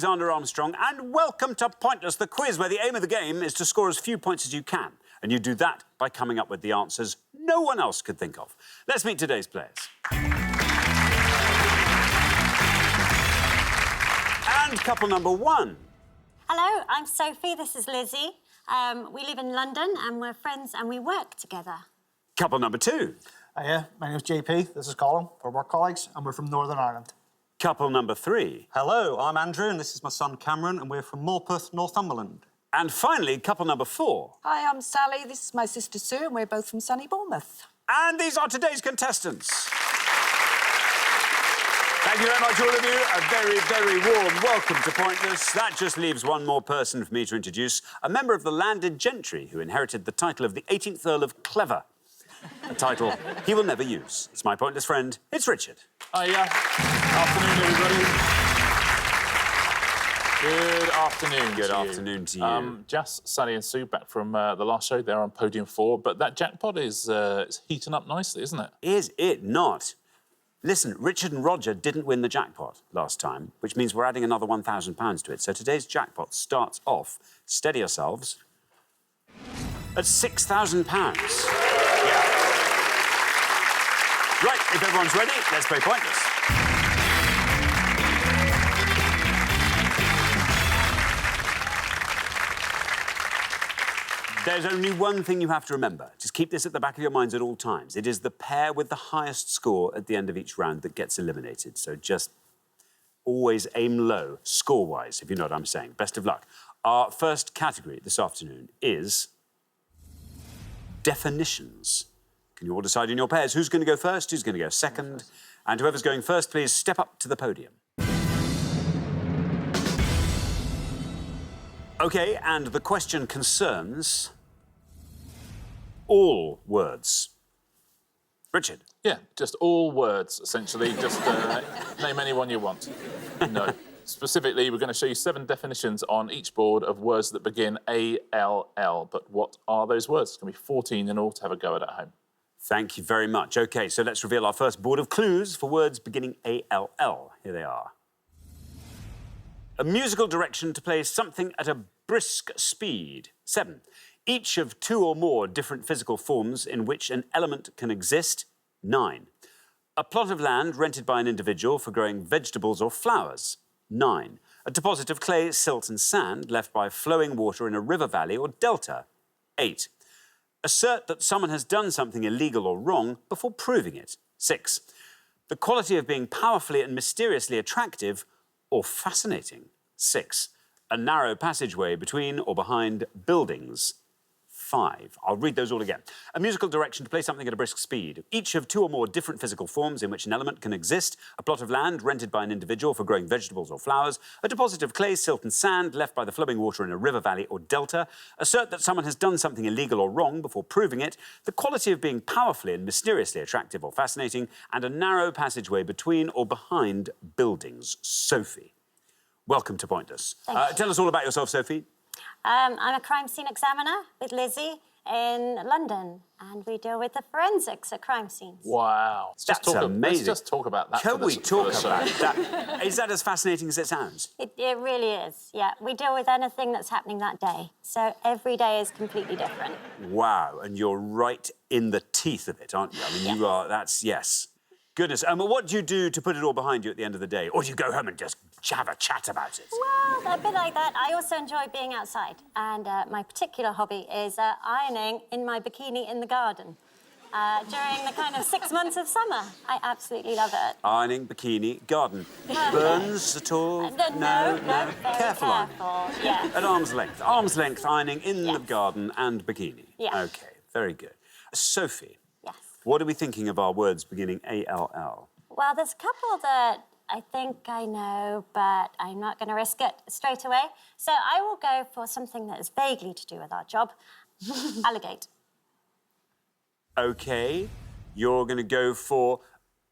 Alexander Armstrong, and welcome to Pointless, the quiz where the aim of the game is to score as few points as you can. And you do that by coming up with the answers no one else could think of. Let's meet today's players. And couple number one. Hello, I'm Sophie, this is Lizzie. We live in London and we're friends and we work together. Couple number two. Hiya, my name's JP, this is Colin. We're work colleagues and we're from Northern Ireland. Couple number three. Hello, I'm Andrew and this is my son Cameron and we're from Morpeth, Northumberland. And finally, couple number four. Hi, I'm Sally, this is my sister Sue and we're both from sunny Bournemouth. And these are today's contestants. Thank you very much, all of you. A very, very warm welcome to Pointless. That just leaves one more person for me to introduce, a member of the landed gentry who inherited the title of the 18th Earl of Clever. A title he will never use. It's my pointless friend, it's Richard. Hiya. Afternoon, everybody. Good afternoon. Good afternoon to you. Jess, Sally and Sue back from the last show. They're on podium 4, but that jackpot is heating up nicely, isn't it? Is it not? Listen, Richard and Roger didn't win the jackpot last time, which means we're adding another £1,000 to it. So today's jackpot starts off, steady yourselves, at £6,000. Yeah. Right, if everyone's ready, let's play Pointless. There's only one thing you have to remember. Just keep this at the back of your minds at all times. It is the pair with the highest score at the end of each round that gets eliminated. So just always aim low, score-wise, if you know what I'm saying. Best of luck. Our first category this afternoon is definitions. Can you all decide in your pairs who's going to go first, who's going to go second? And whoever's going first, please step up to the podium. OK, and the question concerns all words. Richard? Yeah, just all words, essentially. Just name any one you want. No. Specifically, we're going to show you 7 definitions on each board of words that begin A-L-L. But what are those words? It's going to be 14 in all to have a go at home. Thank you very much. OK, so let's reveal our first board of clues for words beginning A-L-L. Here they are. A musical direction to play something at a brisk speed. 7. Each of 2 or more different physical forms in which an element can exist. 9. A plot of land rented by an individual for growing vegetables or flowers. 9. A deposit of clay, silt and sand left by flowing water in a river valley or delta. 8. Assert that someone has done something illegal or wrong before proving it. 6. The quality of being powerfully and mysteriously attractive or fascinating. 6. A narrow passageway between or behind buildings. 5. I'll read those all again. A musical direction to play something at a brisk speed. Each of 2 or more different physical forms in which an element can exist. A plot of land rented by an individual for growing vegetables or flowers. A deposit of clay, silt and sand left by the flowing water in a river valley or delta. Assert that someone has done something illegal or wrong before proving it. The quality of being powerfully and mysteriously attractive or fascinating. And a narrow passageway between or behind buildings. Sophie, welcome to Pointless. Tell us all about yourself, Sophie. I'm a crime scene examiner with Lizzie in London and we deal with the forensics at crime scenes. Wow. That's amazing. Let's just talk about that. Can we talk about that? Is that as fascinating as it sounds? It really is, yeah. We deal with anything that's happening that day. So every day is completely different. Wow, and you're right in the teeth of it, aren't you? I mean, you are, that's, yes. Goodness, what do you do to put it all behind you at the end of the day? Or do you go home and just have a chat about it? Well, a bit like that. I also enjoy being outside. And my particular hobby is ironing in my bikini in the garden during the kind of 6 months of summer. I absolutely love it. Ironing, bikini, garden. Burns at all? No. Careful, Careful, ironing. yeah. At arm's length. Arm's length ironing in the garden and bikini. Yeah. OK, very good. Sophie. Yes. What are we thinking of our words beginning A-L-L? Well, there's a couple that I think I know, but I'm not going to risk it straight away. So I will go for something that is vaguely to do with our job. Alligate. OK. You're going to go for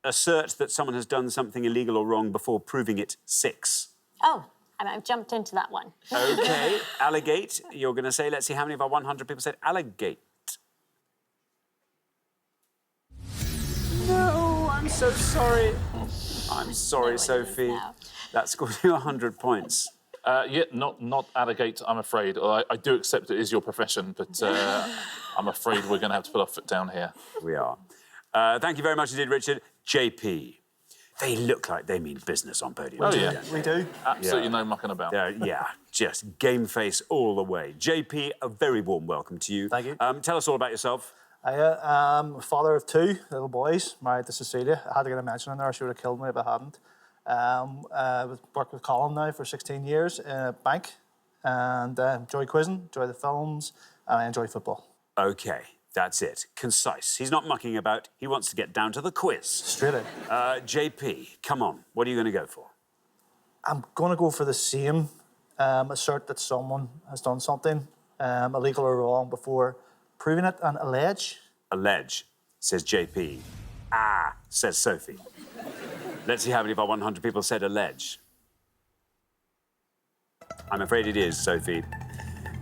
assert that someone has done something illegal or wrong before proving it. 6. Oh, I've jumped into that one. OK. Alligate. You're going to say, let's see how many of our 100 people said alligate. No, I'm so sorry. I'm sorry, Sophie. No. That scored you 100 points. Yeah, not alligate, I'm afraid. I do accept it is your profession, but I'm afraid we're going to have to put our foot down here. We are. Thank you very much indeed, Richard. JP. They look like they mean business on podium. Oh, yeah. We do. Absolutely no mucking about. Yeah, just game face all the way. JP, a very warm welcome to you. Thank you. Tell us all about yourself. I am a father of 2 little boys, married to Cecilia. I had to get a mention in there. She would have killed me if I hadn't. Worked with Colin now for 16 years in a bank, and enjoy quizzing, enjoy the films, and I enjoy football. OK, that's it. Concise. He's not mucking about. He wants to get down to the quiz. Straight in. JP, come on. What are you going to go for? I'm going to go for the same. Assert that someone has done something illegal or wrong before proving it, and allege. Allege, says JP. Ah, says Sophie. Let's see how many of our 100 people said allege. I'm afraid it is, Sophie.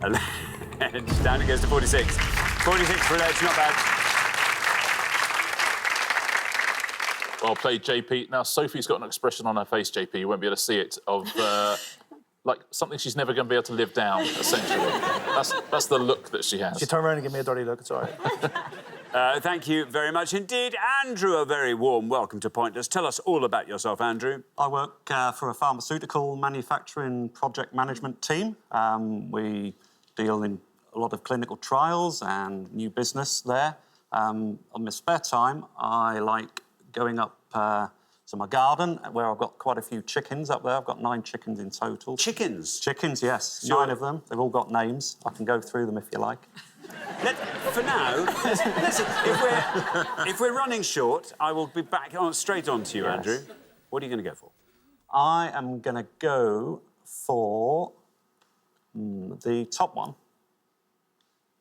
Allege. Down it goes to 46. 46 for allege, not bad. Well played, JP. Now, Sophie's got an expression on her face, JP, you won't be able to see it, of like something she's never going to be able to live down, essentially. That's the look that she has. She turned around and gave me a dirty look, it's all right. Thank you very much indeed. Andrew, a very warm welcome to Pointless. Tell us all about yourself, Andrew. I work for a pharmaceutical manufacturing project management team. We deal in a lot of clinical trials and new business there. On my spare time, I like going up to my garden, where I've got quite a few chickens up there. I've got 9 chickens in total. Chickens? Chickens, yes. Sure. 9 of them. They've all got names. I can go through them if you like. For now, listen, if we're running short, I will be back straight on to you, Yes. Andrew. What are you going to go for? I am going to go for the top one.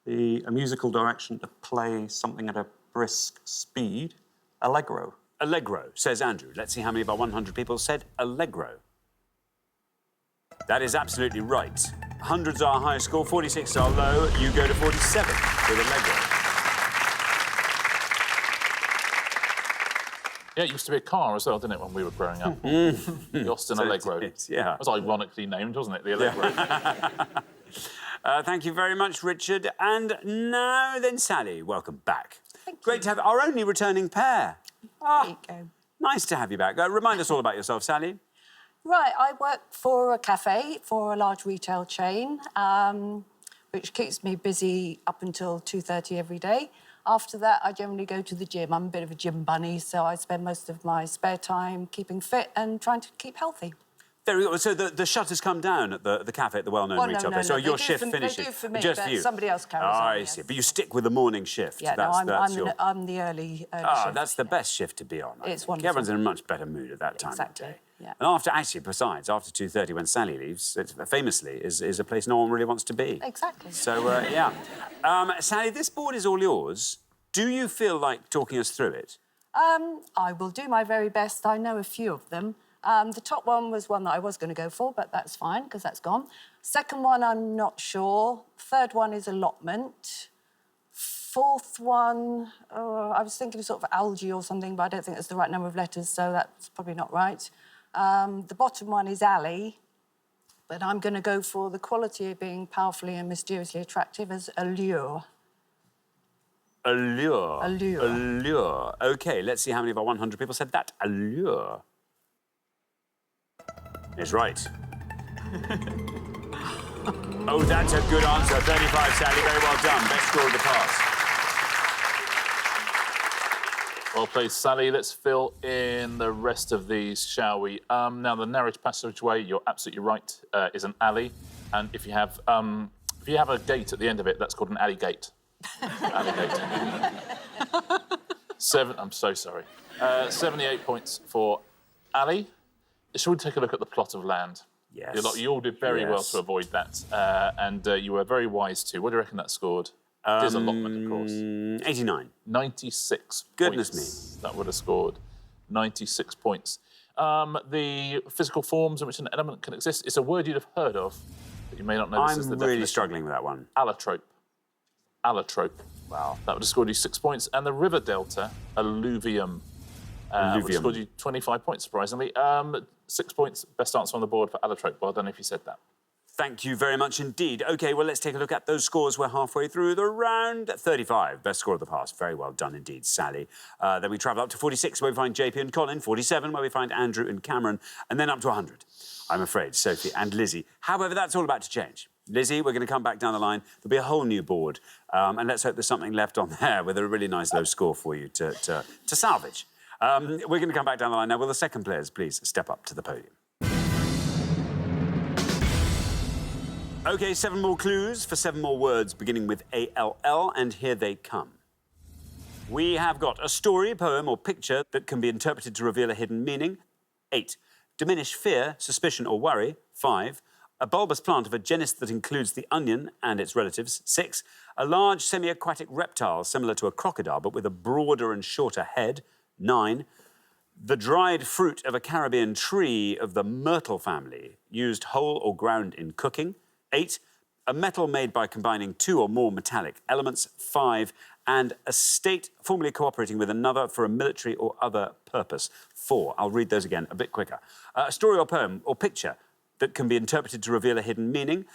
A musical direction to play something at a brisk speed. Allegro. Allegro, says Andrew. Let's see how many of our 100 people said Allegro. That is absolutely right. Hundreds are high score, 46 are low. You go to 47 with Allegro. Yeah, it used to be a car as well, didn't it, when we were growing up? The Austin Allegro. Yeah. It was ironically named, wasn't it, the Allegro? Thank you very much, Richard. And now then, Sally, welcome back. Thank Great to have our only returning pair. There you go. Nice to have you back. Remind us all about yourself, Sally. Right, I work for a cafe for a large retail chain, which keeps me busy up until 2:30 every day. After that, I generally go to the gym. I'm a bit of a gym bunny, so I spend most of my spare time keeping fit and trying to keep healthy. Very good. So the shutters come down at the cafe at the well-known Well, retail no, place. no, So they your do shift for- finishes. they do for me, just but for you. somebody else carries on, I yes. see. But you stick with the morning shift. Yeah, that's, I'm the early shift. That's the best shift to be on. I It's think. wonderful. Everyone's in a much better mood at that time Exactly, of day. yeah. And after 2:30, when Sally leaves, it famously is a place no one really wants to be. Exactly. So, yeah. Sally, this board is all yours. Do you feel like talking us through it? I will do my very best. I know a few of them. The top one was one that I was going to go for, but that's fine, because that's gone. Second one, I'm not sure. Third one is allotment. Fourth one, I was thinking sort of algae or something, but I don't think that's the right number of letters, so that's probably not right. The bottom one is alley, but I'm going to go for the quality of being powerfully and mysteriously attractive as allure. Allure. Allure. Allure. OK, let's see how many of our 100 people said that. Allure. Is right. Oh, that's a good answer. 35, Sally. Very well done. Best score of the pass. Well played, Sally. Let's fill in the rest of these, shall we? Now, the narrow passageway, you're absolutely right, is an alley. And if you have a gate at the end of it, that's called an alley gate. Alley gate. I'm so sorry. 78 points for alley. Shall we take a look at the plot of land? Yes. You all did very well Yes. to avoid that. And you were very wise too. What do you reckon that scored? It is allotment, of course. 89. 96 Goodness points. That would have scored 96 points. The physical forms in which an element can exist. It's a word you'd have heard of, but you may not know this is the I'm really definition. struggling with that one. Allotrope. Allotrope. Wow. That would have scored you 6 points. And the river delta, alluvium. Would have Alluvium. scored you 25 points, surprisingly. 6 points. Best answer on the board for allotrope. Well, I don't know if you said that. Thank you very much indeed. OK, well, let's take a look at those scores. We're halfway through the round. 35, best score of the past. Very well done indeed, Sally. Then we travel up to 46, where we find JP and Colin. 47, where we find Andrew and Cameron. And then up to 100, I'm afraid, Sophie and Lizzie. However, that's all about to change. Lizzie, we're going to come back down the line. There'll be a whole new board. And let's hope there's something left on there with a really nice low score for you to salvage. We're going to come back down the line now. Will the second players please step up to the podium? OK, 7 more clues for 7 more words beginning with A-L-L, and here they come. We have got a story, poem or picture that can be interpreted to reveal a hidden meaning. 8. Diminish fear, suspicion or worry. 5. A bulbous plant of a genus that includes the onion and its relatives. 6. A large semi-aquatic reptile similar to a crocodile but with a broader and shorter head. 9. The dried fruit of a Caribbean tree of the myrtle family, used whole or ground in cooking. 8. A metal made by combining 2 or more metallic elements. 5. And a state formally cooperating with another for a military or other purpose. 4. I'll read those again a bit quicker. A story or poem or picture that can be interpreted to reveal a hidden meaning.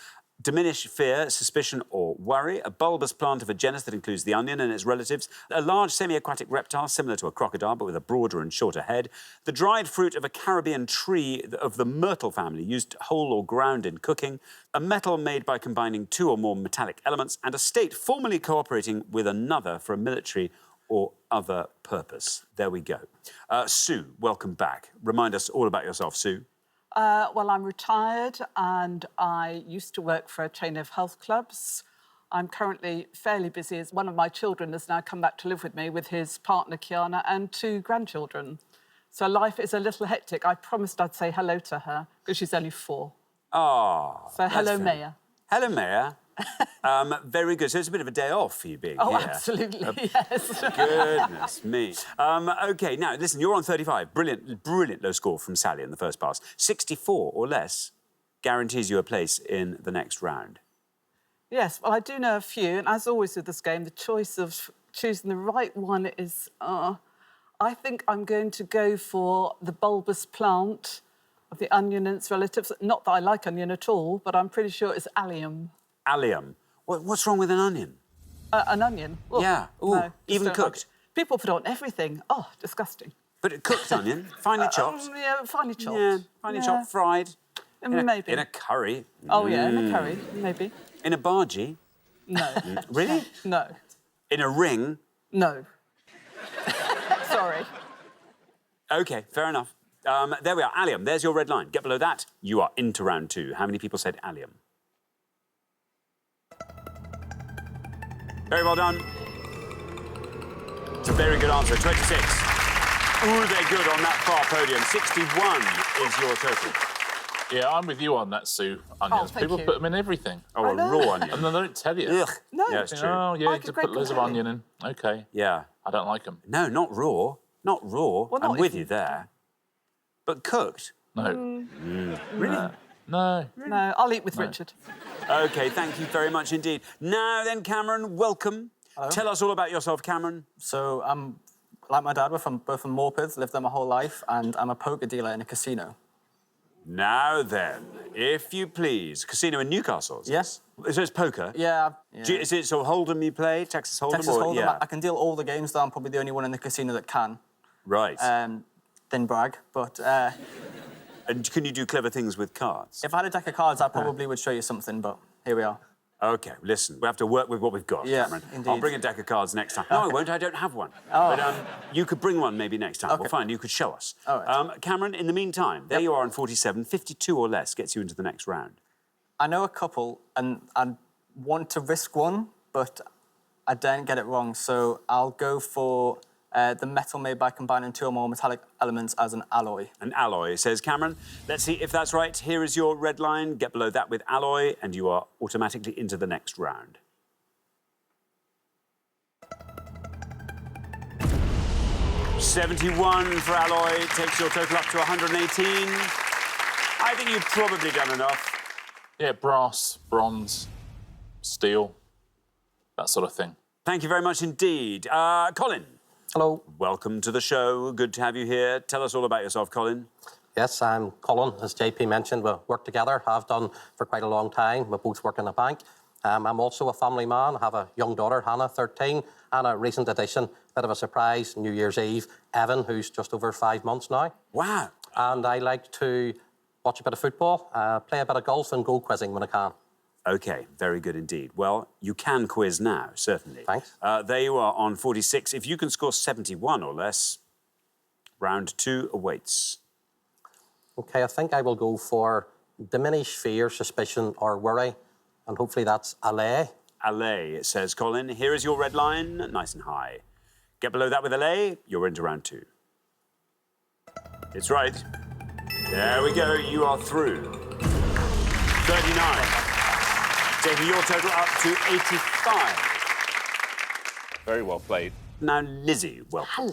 Diminish fear, suspicion or worry. A bulbous plant of a genus that includes the onion and its relatives. A large semi-aquatic reptile similar to a crocodile but with a broader and shorter head. The dried fruit of a Caribbean tree of the myrtle family used whole or ground in cooking. A metal made by combining 2 or more metallic elements. And a state formally cooperating with another for a military or other purpose. There we go. Sue, welcome back. Remind us all about yourself, Sue. Well, I'm retired and I used to work for a chain of health clubs. I'm currently fairly busy as one of my children has now come back to live with me with his partner, Kiana, and 2 grandchildren. So life is a little hectic. I promised I'd say hello to her because she's only 4. Oh. So hello, Maya. Hello, Maya. Very good. So it's a bit of a day off for you being Oh, here. absolutely, yes. Goodness me. OK, now, listen, you're on 35. Brilliant low score from Sally in the first pass. 64 or less guarantees you a place in the next round. Yes, well, I do know a few, and as always with this game, the choice of choosing the right one is... I think I'm going to go for the bulbous plant of the onion and its relatives. Not that I like onion at all, but I'm pretty sure it's allium. Allium. What's wrong with an onion? An onion? Oh, Yeah. Ooh, no, even don't like cooked? it. People put on everything. Oh, disgusting. But a cooked onion, finely chopped? Yeah, finely chopped. Yeah, finely chopped, fried. Maybe. In a curry. Oh, yeah, in a curry, maybe. In a bhaji. No. Really? No. In a ring. No. Sorry. OK, fair enough. There we are, allium. There's your red line. Get below that, you are into round 2. How many people said allium? Very well done. It's a very good answer, 26. Ooh, they're good on that far podium. 61 is your total. Yeah, I'm with you on that, Sue. Onions. thank People you. put them in everything. Oh, a raw onion. And then they don't tell you. Ugh. No. Yeah, it's true. Oh, yeah, I you could could break put loads of them. onion in. OK. Yeah. I don't like them. No, not raw. Not raw. Well, I'm not with if you there. But cooked? No. Really? No. No, I'll eat with Richard. OK, thank you very much indeed. Now then, Cameron, welcome. Hello. Tell us all about yourself, Cameron. So I'm, like my dad, we're both from Morpeth, lived there my whole life, and I'm a poker dealer in a casino. Now then, if you please. Casino in Newcastle? Yes. So it's poker? Yeah. Is it sort of Hold'em you play? Texas Hold'em? Texas or, Hold'em. Yeah. I can deal all the games, though I'm probably the only one in the casino that can. Right. Didn't brag, but And can you do clever things with cards? if I had a deck of cards, I probably would show you something, but here we are. OK, listen, we have to work with what we've got, Yeah, Cameron. indeed. I'll bring a deck of cards next time. No, I won't, I don't have one. Oh. But you could bring one maybe next time. Okay. Well, fine, you could show us. All right. Cameron, in the meantime, there you are on 47. 52 or less gets you into the next round. I know a couple, and I want to risk one, but I daren't get it wrong, so I'll go for the metal made by combining 2 or more metallic elements as an alloy. An alloy, says Cameron. Let's see if that's right. Here is your red line. Get below that with alloy, and you are automatically into the next round. $71 for alloy takes your total up to 118. I think you've probably done enough. Yeah, brass, bronze, steel, that sort of thing. Thank you very much indeed. Colin. Hello. Welcome to the show. Good to have you here. Tell us all about yourself, Colin. Yes, I'm Colin, as JP mentioned. We work together, have done for quite a long time. We both work in a bank. I'm also a family man. I have a young daughter, Hannah, 13, and a recent addition, bit of a surprise, New Year's Eve, Evan, who's just over 5 months now. Wow. And I like to watch a bit of football, play a bit of golf and go quizzing when I can. OK, very good indeed. Well, you can quiz now, certainly. Thanks. There you are on 46. If you can score 71 or less, round 2 awaits. OK, I think I will go for diminish fear, suspicion or worry, and hopefully that's allay. Allay, it says, Colin. Here is your red line, nice and high. Get below that with allay, you're into round 2. It's right. There we go, you are through. 39. Taking your total up to 85. Very well played. Now, Lizzie, welcome.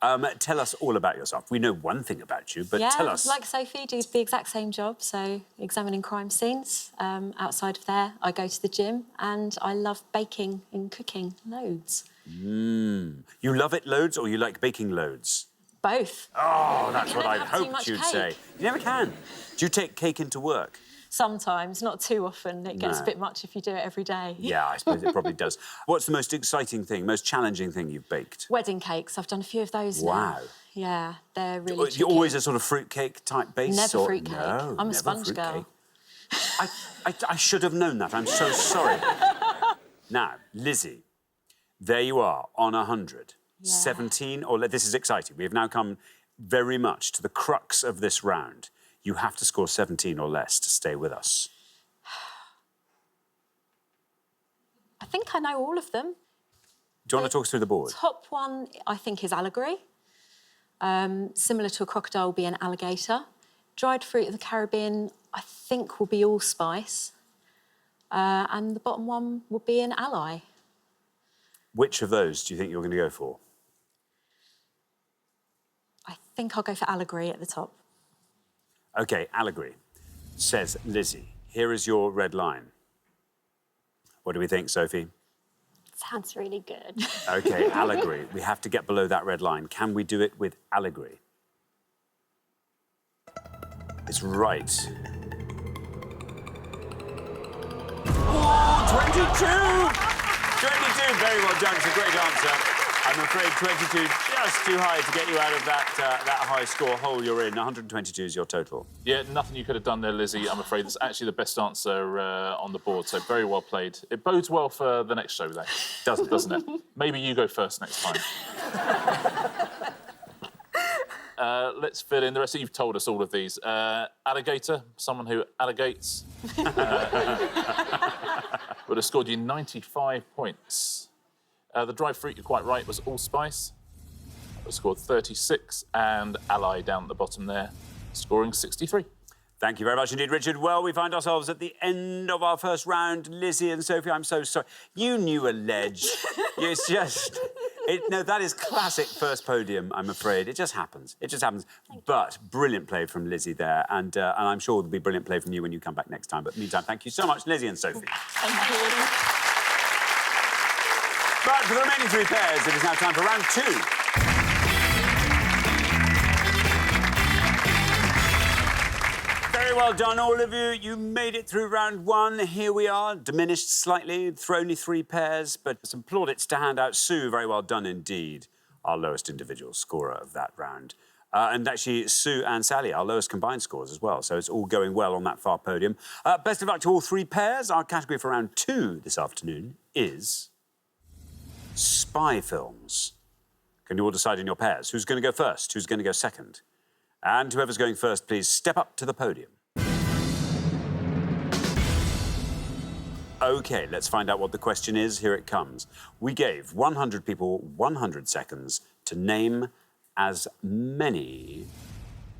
Hello. Tell us all about yourself. We know one thing about you, but Yeah, tell us. like Sophie, do the exact same job, so examining crime scenes. Outside of there, I go to the gym and I love baking and cooking loads. You love it loads or you like baking loads? Both. Oh, that's what I never have too hoped much you'd cake. say. You never can. Do you take cake into work? Sometimes, not too often. It gets No. a bit much if you do it every day. Yeah, I suppose it probably does. What's the most exciting thing, most challenging thing you've baked? Wedding cakes, I've done a few of those now. Wow. Yeah, they're really You're tricky. always a sort of fruitcake type base? Never or... fruitcake. No, I'm a never sponge girl. fruitcake. I should have known that. I'm so sorry. Now, Lizzie, there you are on 100. Yeah. 17, or this is exciting. We have now come very much to the crux of this round. You have to score 17 or less to stay with us. I think I know all of them. Do you want to talk us through the board? Top one, I think, is allegory. Similar to a crocodile will be an alligator. Dried fruit of the Caribbean, I think, will be allspice. And the bottom one will be an ally. Which of those do you think you're going to go for? I think I'll go for allegory at the top. OK, allegory, says Lizzie. Here is your red line. What do we think, Sophie? Sounds really good. OK, allegory. We have to get below that red line. Can we do it with allegory? It's right. Oh, 22! 22, very well done. It's a great answer. I'm afraid 22 just too high to get you out of that high score hole you're in. 122 is your total. Yeah, nothing you could have done there, Lizzie. I'm afraid it's actually the best answer on the board, so very well played. It bodes well for the next show, though. Doesn't it? Maybe you go first next time. Let's fill in the rest. You've told us all of these. Alligator, someone who alligates. Would have scored you 95 points. The dried fruit, you're quite right, was allspice. Would have scored 36. And ally down at the bottom there, scoring 63. Thank you very much indeed, Richard. Well, we find ourselves at the end of our first round. Lizzie and Sophie, I'm so sorry. You knew a ledge. It's just... No, that is classic first podium, I'm afraid. It just happens. It just happens. But brilliant play from Lizzie there. And I'm sure there'll be brilliant play from you when you come back next time. But meantime, thank you so much, Lizzie and Sophie. Thank you. But for the remaining 3 pairs, it is now time for round 2. Very well done, all of you. You made it through round 1. Here we are, diminished slightly, for only 3 pairs, but some plaudits to hand out. Sue, very well done indeed, our lowest individual scorer of that round. And actually, Sue and Sally, our lowest combined scores as well, so it's all going well on that far podium. Best of luck to all 3 pairs. Our category for round 2 this afternoon is spy films. Can you all decide in your pairs? Who's going to go first? Who's going to go second? And whoever's going first, please step up to the podium. OK, let's find out what the question is. Here it comes. We gave 100 people 100 seconds to name as many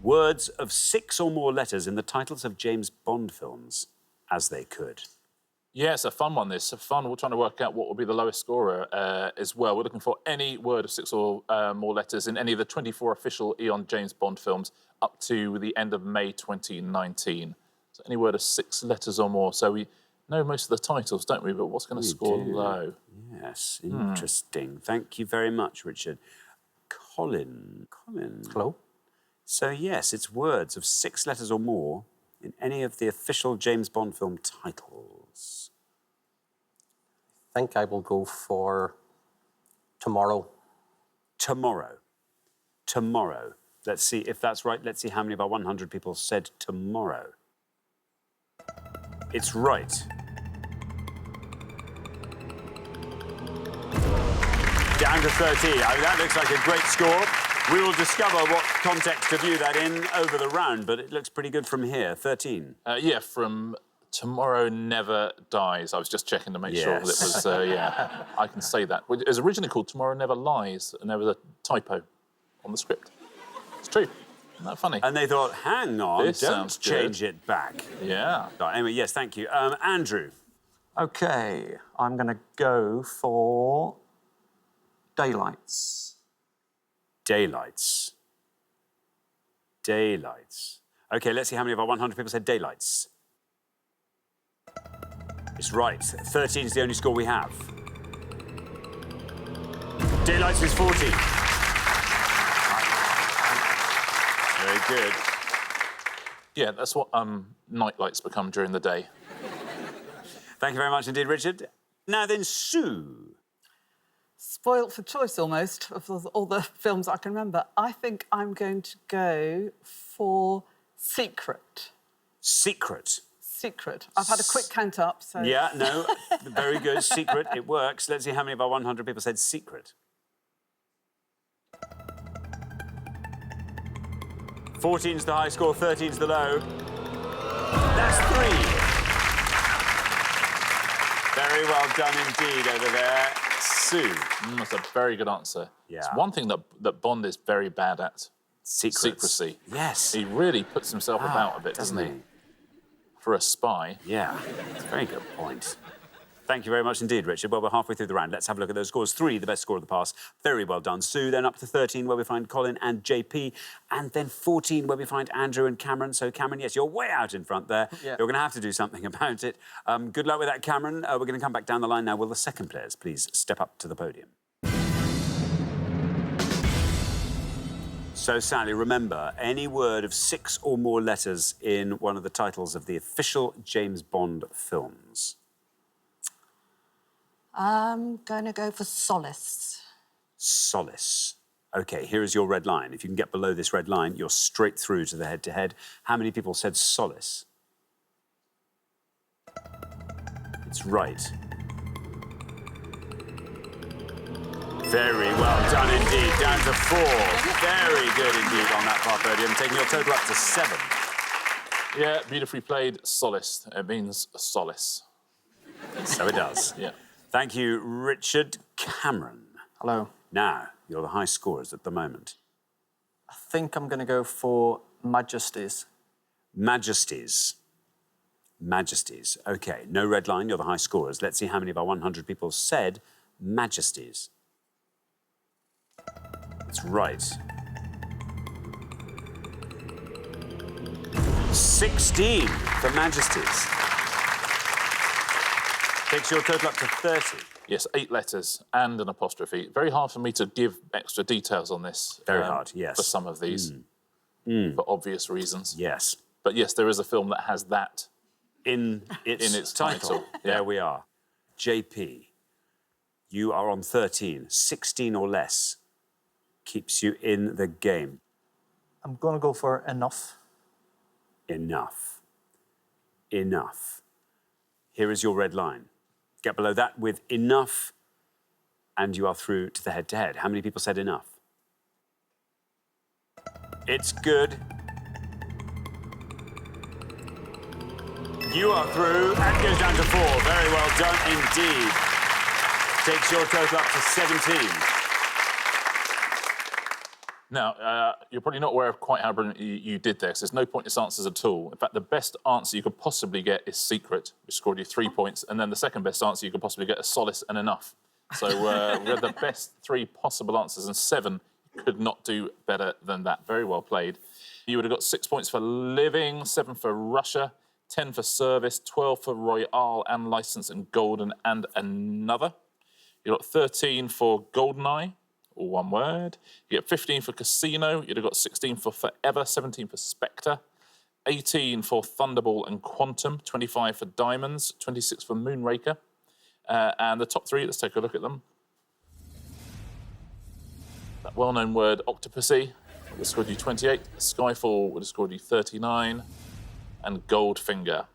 words of 6 or more letters in the titles of James Bond films as they could. Yeah, it's a fun one, this. Fun. We're trying to work out what will be the lowest scorer as well. We're looking for any word of 6 or more letters in any of the 24 official Eon James Bond films up to the end of May 2019. So any word of 6 letters or more. So we know most of the titles, don't we? But what's going to score low? Yes, interesting. Thank you very much, Richard. Colin. Hello. So, yes, it's words of 6 letters or more in any of the official James Bond film titles. I think I will go for tomorrow. Tomorrow. Tomorrow. Let's see if that's right. Let's see how many of our 100 people said tomorrow. It's right. Down to 13. I mean, that looks like a great score. We will discover what context to view that in over the round, but it looks pretty good from here. 13. Yeah, from Tomorrow Never Dies. I was just checking to make sure that it was, yeah, I can say that. It was originally called Tomorrow Never Lies, and there was a typo on the script. It's true. Isn't that funny? And they thought, hang on, This don't sounds change good. it back. Yeah. Right, anyway, yes, thank you. Andrew. OK, I'm going to go for daylights. Daylights. Daylights. OK, let's see how many of our 100 people said daylights. It's right. 13 is the only score we have. Daylights is 14. Very good. Yeah, that's what night lights become during the day. Thank you very much indeed, Richard. Now then, Sue. Spoilt for choice, almost, of all the films I can remember. I think I'm going to go for Secret. Secret. Secret. I've had a quick count up, so... Yeah, no, very good. Secret, it works. Let's see how many of our 100 people said secret. 14's the high score, 13's the low. That's 3. Very well done indeed over there. Sue. That's a very good answer. Yeah. It's one thing that Bond is very bad at. Secrets. Secrecy. Yes. He really puts himself about a bit, doesn't he? For a spy. Yeah, it's a very good point. Thank you very much indeed, Richard. Well, we're halfway through the round. Let's have a look at those scores. 3, the best score of the pass. Very well done, Sue. Then up to 13, where we find Colin and JP. And then 14, where we find Andrew and Cameron. So, Cameron, yes, you're way out in front there. Yeah. You're going to have to do something about it. Good luck with that, Cameron. We're going to come back down the line now. Will the second players please step up to the podium? So, Sally, remember, any word of 6 or more letters in one of the titles of the official James Bond films. I'm going to go for Solace. Solace. OK, here is your red line. If you can get below this red line, you're straight through to the head-to-head. How many people said Solace? It's right. Very well done indeed. Down to 4. Very good indeed on that far podium, taking your total up to 7. Yeah, beautifully played. Solace. It means solace. So it does. Yeah. Thank you, Richard. Cameron. Hello. Now, you're the high scorers at the moment. I think I'm going to go for Majesties. Majesties. Majesties. OK, no red line, you're the high scorers. Let's see how many of our 100 people said Majesties. It's right. 16 for Majesties. Takes your total up to 30. Yes, 8 letters and an apostrophe. Very hard for me to give extra details on this. Very hard, yes. For some of these, for obvious reasons. Yes. But yes, there is a film that has that In its title. Yeah. There we are. JP, you are on 13. 16 or less keeps you in the game. I'm going to go for Enough. Enough. Enough. Here is your red line. Get below that with enough, and you are through to the head-to-head. How many people said enough? It's good. You are through. That goes down to 4. Very well done indeed. Takes your total up to 17. Now, you're probably not aware of quite how brilliant you did there, 'cause there's no pointless answers at all. In fact, the best answer you could possibly get is Secret, which scored you 3 points, and then the second best answer you could possibly get is Solace and Enough. So we had the best 3 possible answers, and 7 could not do better than that. Very well played. You would have got 6 points for Living, 7 for Russia, 10 for Service, 12 for Royale and License and Golden and Another. You got 13 for Goldeneye, all one word. You get 15 for casino. You'd have got 16 for forever, 17 for spectre, 18 for thunderball and quantum, 25 for diamonds, 26 for moonraker. And the top three, let's take a look at them. That well-known word, octopussy, would have scored you 28. Skyfall would have scored you 39. And Goldfinger,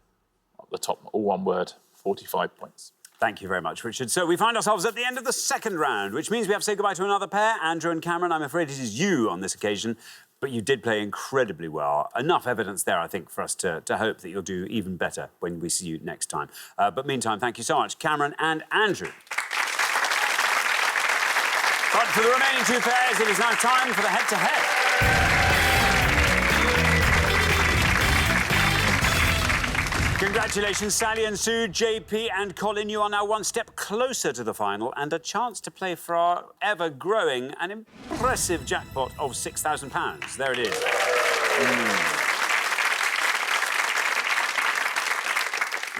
up the top, all one word, 45 points. Thank you very much, Richard. So we find ourselves at the end of the second round, which means we have to say goodbye to another pair. Andrew and Cameron, I'm afraid it is you on this occasion, but you did play incredibly well. Enough evidence there, I think, for us to hope that you'll do even better when we see you next time. But meantime, thank you so much, Cameron and Andrew. But for the remaining two pairs, it is now time for the head-to-head. Congratulations, Sally and Sue, JP and Colin. You are now one step closer to the final and a chance to play for our ever-growing and impressive jackpot of £6,000. There it is.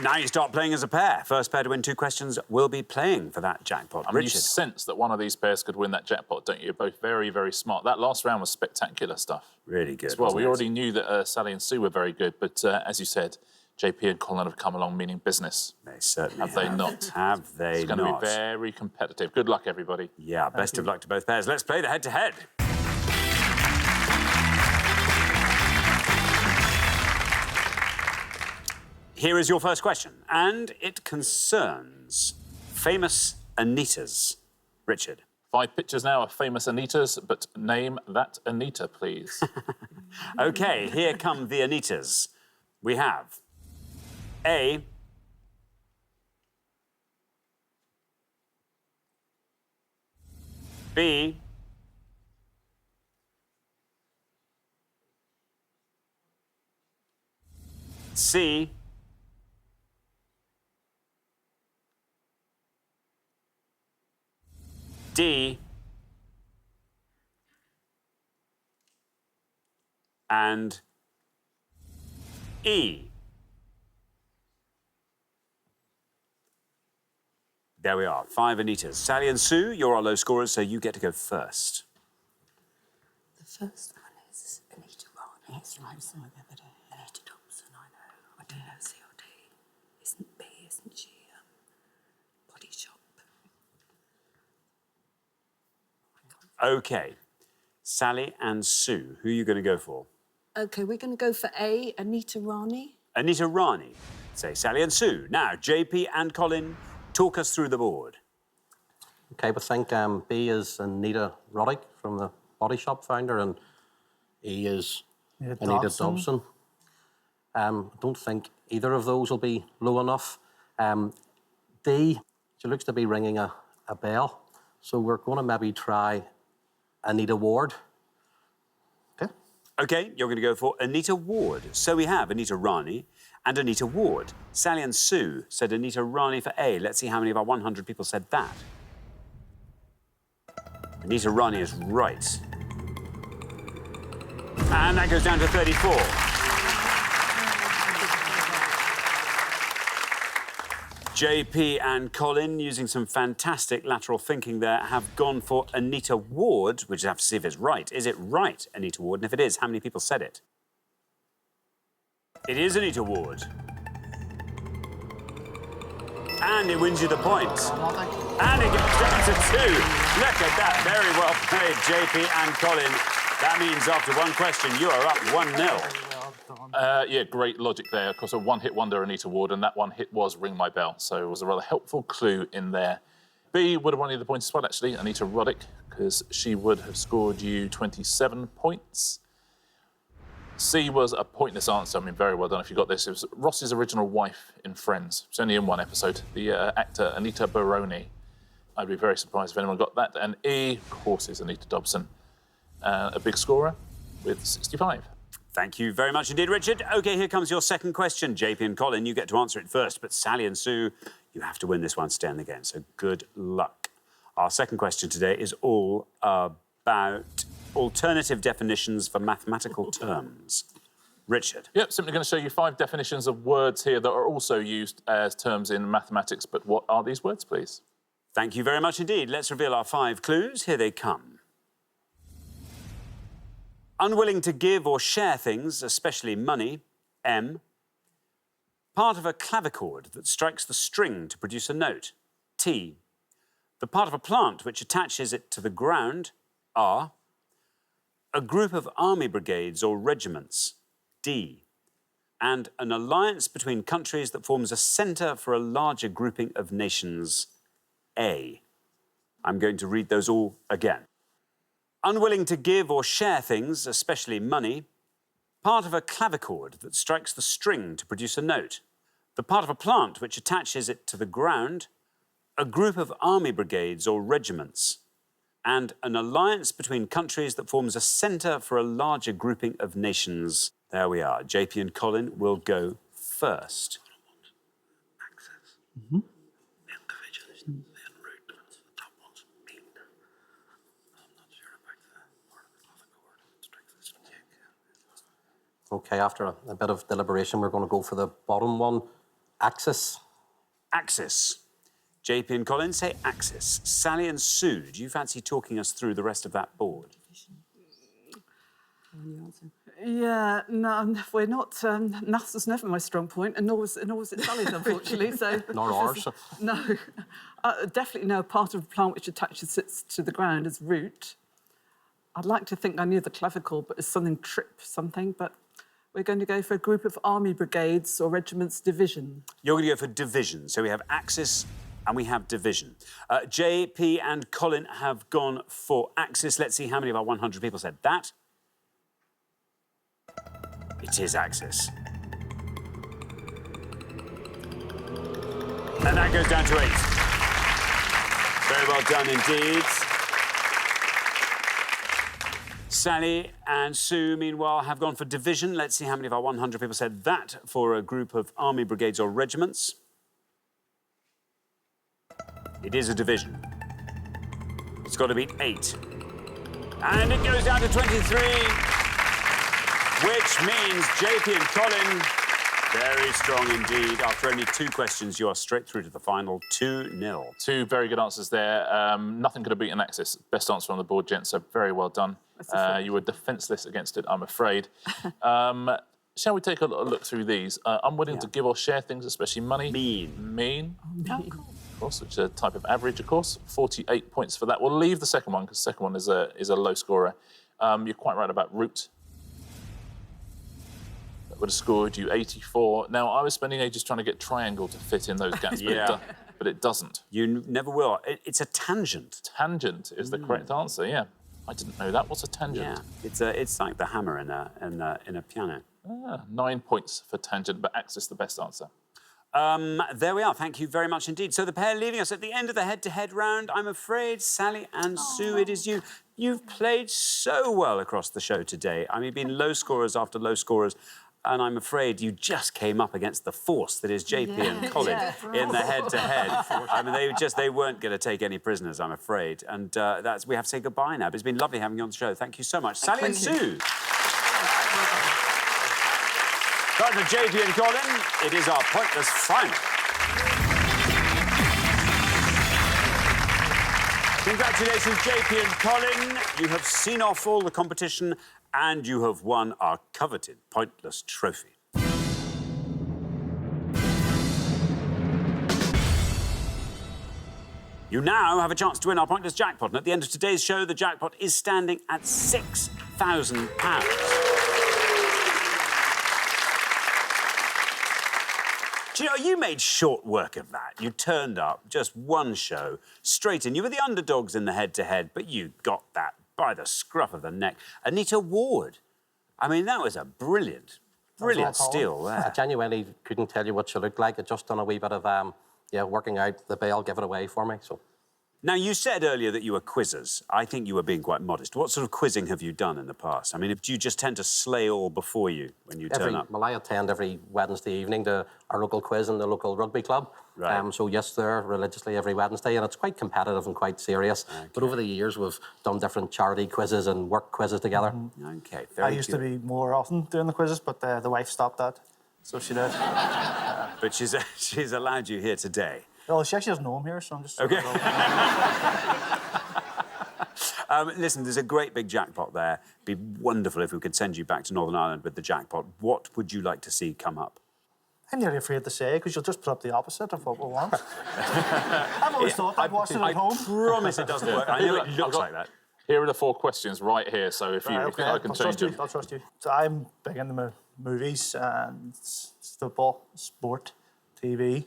Now you start playing as a pair. First pair to win 2 questions will be playing for that jackpot. I mean, Richard. you sense that one of these pairs could win that jackpot, don't you? You're both very, very smart. That last round was spectacular stuff. Really good. As well, wasn't we it? already knew that Sally and Sue were very good, but as you said, JP and Colin have come along meaning business. They certainly have. They not? Have they It's going to be very competitive. Good luck, everybody. Yeah, best of luck to both pairs. Let's play the head-to-head. Here is your first question, and it concerns famous Anitas. Richard. 5 pictures now of famous Anitas, but name that Anita, please. OK, here come the Anitas. We have A, B, C, D, and E. There we are, 5 Anitas. Sally and Sue, you're our low scorers, so you get to go first. The first one is Anita Rani. It's right beside the other day. Anita Dobson, I know. I don't know, COD. Isn't B, isn't she? Body shop. OK. Sally and Sue, who are you going to go for? OK, we're going to go for A, Anita Rani. Anita Rani. Say Sally and Sue. Now, JP and Colin, talk us through the board. OK, we think B is Anita Roddick from the Body Shop founder, and E is Anita Dobson. I don't think either of those will be low enough. D, she looks to be ringing a bell, so we're going to maybe try Anita Ward. OK, you're going to go for Anita Ward. So we have Anita Rani and Anita Ward. Sally and Sue said Anita Rani for A. Let's see how many of our 100 people said that. Anita Rani is right. And that goes down to 34. JP and Colin, using some fantastic lateral thinking there, have gone for Anita Ward, which I have to see if it's right. Is it right, Anita Ward? And if it is, how many people said it? It is Anita Ward. And it wins you the point. And it goes down to 2. Look at that. Very well played, JP and Colin. That means after one question, you are up 1-0. Yeah, great logic there. Of course, a one-hit wonder, Anita Ward, and that one hit was Ring My Bell, so it was a rather helpful clue in there. B would have won you the points as well, actually, Anita Roddick, because she would have scored you 27 points. C was a pointless answer. I mean, very well done if you got this. It was Ross's original wife in Friends. It's only in one episode. The actor Anita Baroni. I'd be very surprised if anyone got that. And E, of course, is Anita Dobson. A big scorer with 65. Thank you very much indeed, Richard. OK, here comes your second question. JP and Colin, you get to answer it first, but Sally and Sue, you have to win this one to stay in the game, so good luck. Our second question today is all about alternative definitions for mathematical terms. Richard. Yep, simply going to show you 5 definitions of words here that are also used as terms in mathematics, but what are these words, please? Thank you very much indeed. Let's reveal our 5 clues. Here they come. Unwilling to give or share things, especially money. M. Part of a clavichord that strikes the string to produce a note. T. The part of a plant which attaches it to the ground. R. A group of army brigades or regiments. D. And an alliance between countries that forms a centre for a larger grouping of nations. A. I'm going to read those all again. Unwilling to give or share things, especially money. Part of a clavichord that strikes the string to produce a note. The part of a plant which attaches it to the ground. A group of army brigades or regiments. And an alliance between countries that forms a centre for a larger grouping of nations. There we are. JP and Colin will go first. OK, after a bit of deliberation, we're going to go for the bottom one, axis. Axis. JP and Colin say axis. Sally and Sue, do you fancy talking us through the rest of that board? Yeah, no, we're not. Maths is never my strong point, and nor was it Sally's, unfortunately. So Nor ours. No, definitely no. Part of a plant which attaches it to the ground is root. I'd like to think I knew the clavichord, but it's something something. But we're going to go for a group of army brigades or regiments division. You're going to go for division. So we have axis and we have division. JP and Colin have gone for axis. Let's see how many of our 100 people said that. It is axis. And that goes down to 8. Very well done indeed. Sally and Sue, meanwhile, have gone for division. Let's see how many of our 100 people said that for a group of army brigades or regiments. It is a division. It's got to beat 8. And it goes down to 23, which means JP and Colin, very strong indeed. After only 2 questions, you are straight through to the final 2-0. 2 very good answers there. Nothing could have beaten axis. Best answer on the board, gents, so very well done. You were defenceless against it, I'm afraid. Shall we take a look through these? Unwilling to give or share things, especially money. Mean. Mean. Of course, which is a type of average, of course. 48 points for that. We'll leave the second one, because the second one is a low scorer. You're quite right about root. That would have scored you 84. Now, I was spending ages trying to get triangle to fit in those gaps, but it doesn't. You never will. It's a tangent. Tangent is the correct answer, yeah. I didn't know that. What's a tangent? Yeah, it's like the hammer in a piano. 9 points for tangent, but axis the best answer. There we are. Thank you very much indeed. So the pair leaving us at the end of the head-to-head round, I'm afraid, Sally and Sue, it is you. You've played so well across the show today. I mean, been low scorers after low scorers, and I'm afraid you just came up against the force that is JP and Colin in the head-to-head. I mean, they weren't going to take any prisoners, I'm afraid. And we have to say goodbye now. But it's been lovely having you on the show. Thank you so much. Sally and Sue. Time for JP and Colin. It is our pointless final. Congratulations, JP and Colin. You have seen off all the competition and you have won our coveted Pointless Trophy. You now have a chance to win our Pointless Jackpot, and at the end of today's show, the jackpot is standing at £6,000. Do you know, you made short work of that. You turned up, just one show, straight in. You were the underdogs in the head-to-head, but you got that by the scruff of the neck. Anita Ward. I mean, that was a brilliant steal there. I genuinely couldn't tell you what she looked like. I'd just done a wee bit of, working out the bail, give it away for me, so... Now, you said earlier that you were quizzers. I think you were being quite modest. What sort of quizzing have you done in the past? I mean, do you just tend to slay all before you when you turn up? Well, I attend every Wednesday evening to our local quiz in the local rugby club. Right. So, yes, there religiously every Wednesday, and it's quite competitive and quite serious. Okay. But over the years, we've done different charity quizzes and work quizzes together. OK, I used to be more often doing the quizzes, but the wife stopped that, so she did. But she's allowed you here today. Well, she actually doesn't know him here, so I'm just... OK. Listen, there's a great big jackpot there. It'd be wonderful if we could send you back to Northern Ireland with the jackpot. What would you like to see come up? I'm nearly afraid to say, because you'll just put up the opposite of what we want. I've always thought I'd watched it at home. I promise it doesn't work. I know it looks like that. Here are the 4 questions right here, so if you think I can change them. I'll trust you. So I'm big into movies and football, sport, TV.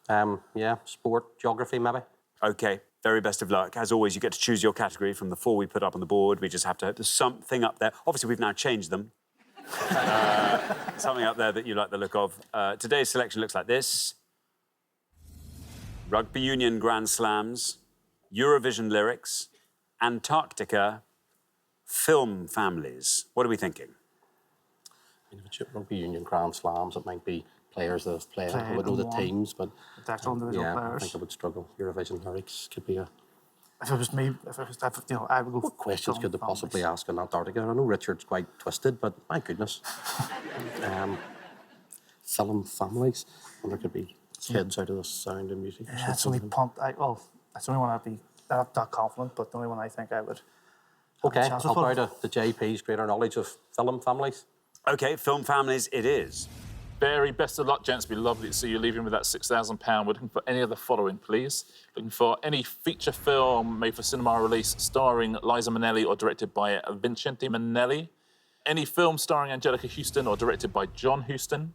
Yeah, sport, geography, maybe. OK, very best of luck. As always, you get to choose your category from the 4 we put up on the board. We just have to hope there's something up there. Obviously, we've now changed them. Something up there that you like the look of. Today's selection looks like this. Rugby Union Grand Slams, Eurovision lyrics, Antarctica, film families. What are we thinking? If it's Rugby Union Grand Slams, it might be players that have played. I would know the teams, but Individual I players. think I would struggle. Eurovision lyrics could be a... If it was me, I would go. What questions could they families. possibly ask in Antarctica? I know Richard's quite twisted, but my goodness. Film families. And there could be kids out of the sound and music. Yeah, it's only pumped. That's the only one I'd be not that confident, but the only one I think I would. Okay, I'll bow to JP's greater knowledge of film families. OK, film families it is. Very best of luck, gents. It'd be lovely to see you leaving with that £6,000. We're looking for any of the following, please. Looking for any feature film made for cinema release starring Liza Minnelli or directed by Vincente Minnelli. Any film starring Angelica Houston or directed by John Huston.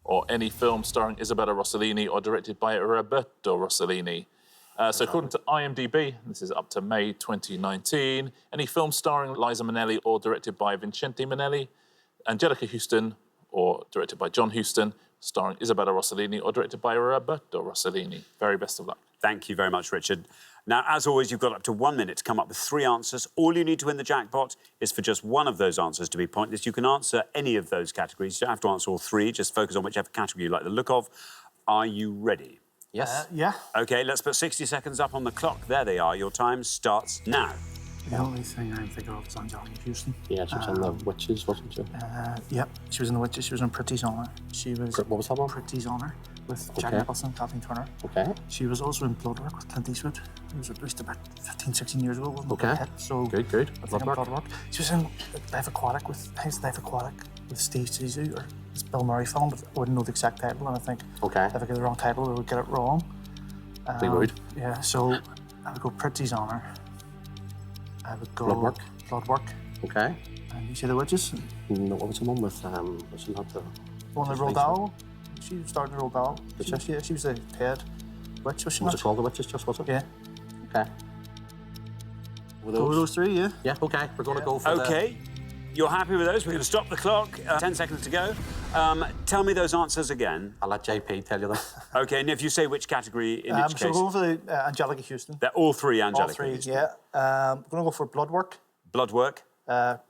Or any film starring Isabella Rossellini or directed by Roberto Rossellini. So according to IMDb, this is up to May 2019, any film starring Liza Minnelli or directed by Vincente Minnelli, Angelica Houston or directed by John Huston, starring Isabella Rossellini or directed by Roberto Rossellini. Very best of luck. Thank you very much, Richard. Now, as always, you've got up to 1 minute to come up with 3 answers. All you need to win the jackpot is for just one of those answers to be pointless. You can answer any of those categories. You don't have to answer all 3. Just focus on whichever category you like the look of. Are you ready? Yes. Yeah. OK, let's put 60 seconds up on the clock. There they are. Your time starts now. The only thing I'm thinking of is Angelica Houston. Yeah, she was in The Witches, wasn't she? Yep, she was in The Witches. She was in Pretty's Honour. She was. What was that one? Pretty's Honour with Jack Nicholson and Kathleen Turner. Okay. She was also in Bloodwork with Clint Eastwood. It was at least about 15, 16 years ago. Wasn't Okay. it? Hit, so Good. Bloodwork. She was in Life Aquatic with Steve Zissou, or it's Bill Murray film, but I wouldn't know the exact title, and I think Okay. if I get the wrong title, we would get it wrong. We would. Yeah, so I would go Pretty's Honour. I would go Bloodwork. Okay. And you say The Witches? No, what was the one with, was it not the... One of the Roald Dahl. She started Roald Dahl. She was a Ted witch, was she Was not? it called The Witches, just, was it? Yeah. Okay. Go with those 3, yeah. Yeah, okay. We're going to go for OK, you're happy with those? We're going to stop the clock. 10 seconds to go. Tell me those answers again. I'll let JP tell you them. OK, and if you say which category in each So case... we're going for the Angelica Houston. They're all 3 Angelica All 3, Houston. yeah. I'm going to go for Bloodwork, Bloodwork,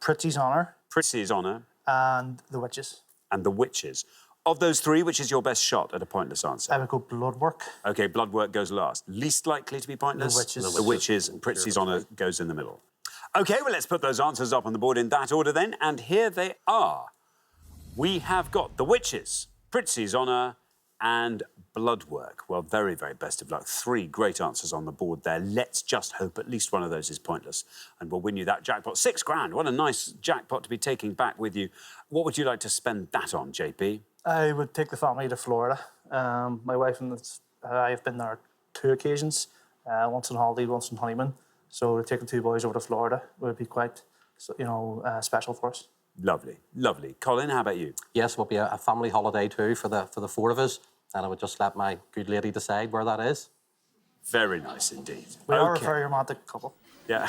Pretty's Honour, Pretty's Honour, and The Witches. and The Witches. Of those 3, which is your best shot at a pointless answer? I would go Bloodwork. OK, Bloodwork goes last. Least likely to be pointless? The Witches. The Witches, and Pretty's Honour goes in the middle. OK, well, let's put those answers up on the board in that order then, and here they are. We have got The Witches, Pretty's Honour, and Bloodwork. Well, very, very best of luck. 3 great answers on the board there. Let's just hope at least one of those is pointless, and we'll win you that jackpot. £6,000. What a nice jackpot to be taking back with you. What would you like to spend that on, JP? I would take the family to Florida. My wife and I have been there 2 occasions, once on holiday, once on honeymoon. So to take the 2 boys over to Florida would be quite, special for us. Lovely, lovely. Colin, how about you? Yes, it will be a family holiday too for the 4 of us, and I would just let my good lady decide where that is. Very nice indeed. We are a very romantic couple. Yeah.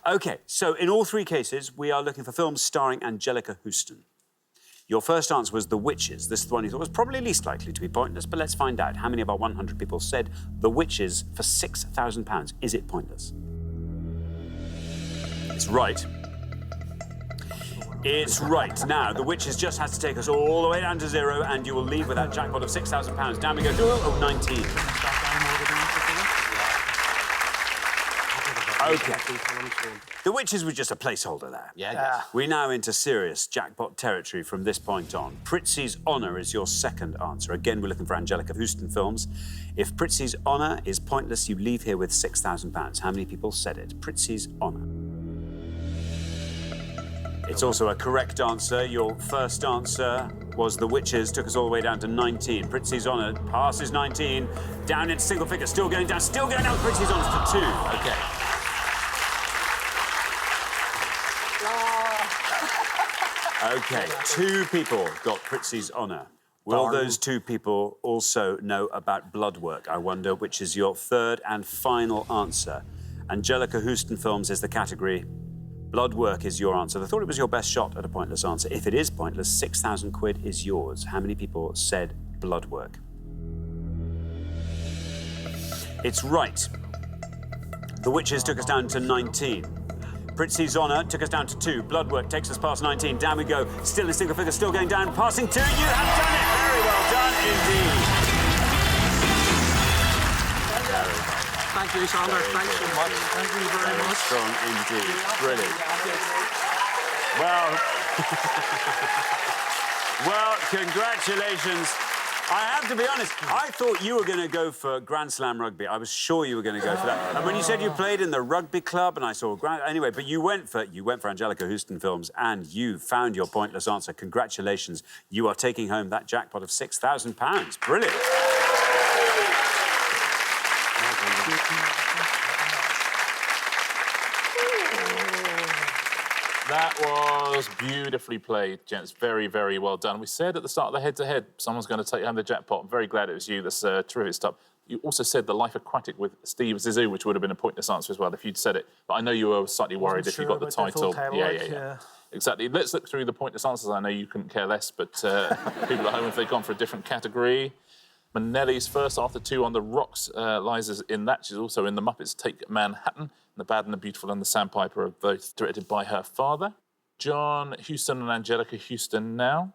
OK, so in all 3 cases, we are looking for films starring Angelica Houston. Your first answer was The Witches. This is the one you thought was probably least likely to be pointless, but let's find out. How many of our 100 people said The Witches for £6,000? Is it pointless? It's right. It's right. Now, The Witches just has to take us all the way down to 0, and you will leave with that jackpot of £6,000. Down we go to 19. OK. The Witches was just a placeholder there. Yeah. We're now into serious jackpot territory from this point on. Pritzi's Honour is your second answer. Again, we're looking for Angelica Houston films. If Pritzi's Honour is pointless, you leave here with £6,000. How many people said it? Pritzi's Honour. It's also a correct answer. Your first answer was The Witches, took us all the way down to 19. Pritzi's Honour passes 19, down into single figures, still going down. Pritzi's Honour's to 2. OK. OK, 2 people got Pritzi's Honour. Will those 2 people also know about blood work, I wonder, which is your third and final answer? Angelica Houston films is the category. Blood work is your answer. I thought it was your best shot at a pointless answer. If it is pointless, £6,000 is yours. How many people said blood work? It's right. The Witches took us down to 19. Pritzi's Honour took us down to 2. Blood work takes us past 19. Down we go. Still in single figures, still going down. Passing 2. You have done it. Very well done indeed. Thank you, Chandler. Thank you much. Thank you very much. Strong indeed. Brilliant. Well, well, congratulations. I have to be honest, I thought you were going to go for Grand Slam rugby. I was sure you were going to go for that. And when you said you played in the rugby club, and I saw anyway, but you went for Angelica Houston films, and you found your pointless answer. Congratulations. You are taking home that jackpot of £6,000. Brilliant. That was beautifully played, gents. Very, very well done. We said at the start of the head-to-head, someone's going to take home the jackpot. I'm very glad it was you. That's terrific stuff. You also said The Life Aquatic with Steve Zissou, which would have been a pointless answer as well if you'd said it. But I know you were slightly worried if you got the title. Yeah. Exactly. Let's look through the pointless answers. I know you couldn't care less, but people at home, if they've gone for a different category. Manelli's first after 2 on the Rocks. Liza's in that. She's also in The Muppets Take Manhattan. The Bad and the Beautiful and the Sandpiper are both directed by her father. John Huston and Angelica Houston now.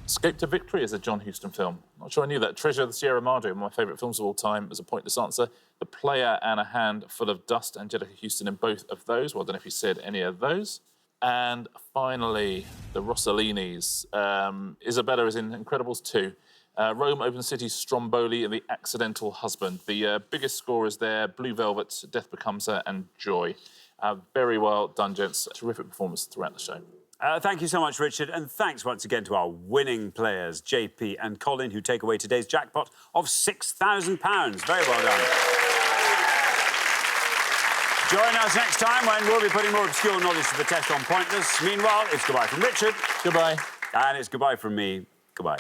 Escape to Victory is a John Huston film. Not sure I knew that. Treasure of the Sierra Madre, one of my favourite films of all time, is a pointless answer. The Player and A Hand Full of Dust, Angelica Houston in both of those. Well, I don't know if you said any of those. And finally, the Rossellini's. Isabella is in Incredibles 2. Rome, Open City, Stromboli, and The Accidental Husband. The biggest scorers there, Blue Velvet, Death Becomes Her, and Joy. Very well done, gents. Terrific performance throughout the show. Thank you so much, Richard, and thanks once again to our winning players, JP and Colin, who take away today's jackpot of £6,000. Very well done. Join us next time when we'll be putting more obscure knowledge to the test on Pointless. Meanwhile, it's goodbye from Richard. Goodbye. And it's goodbye from me. Goodbye.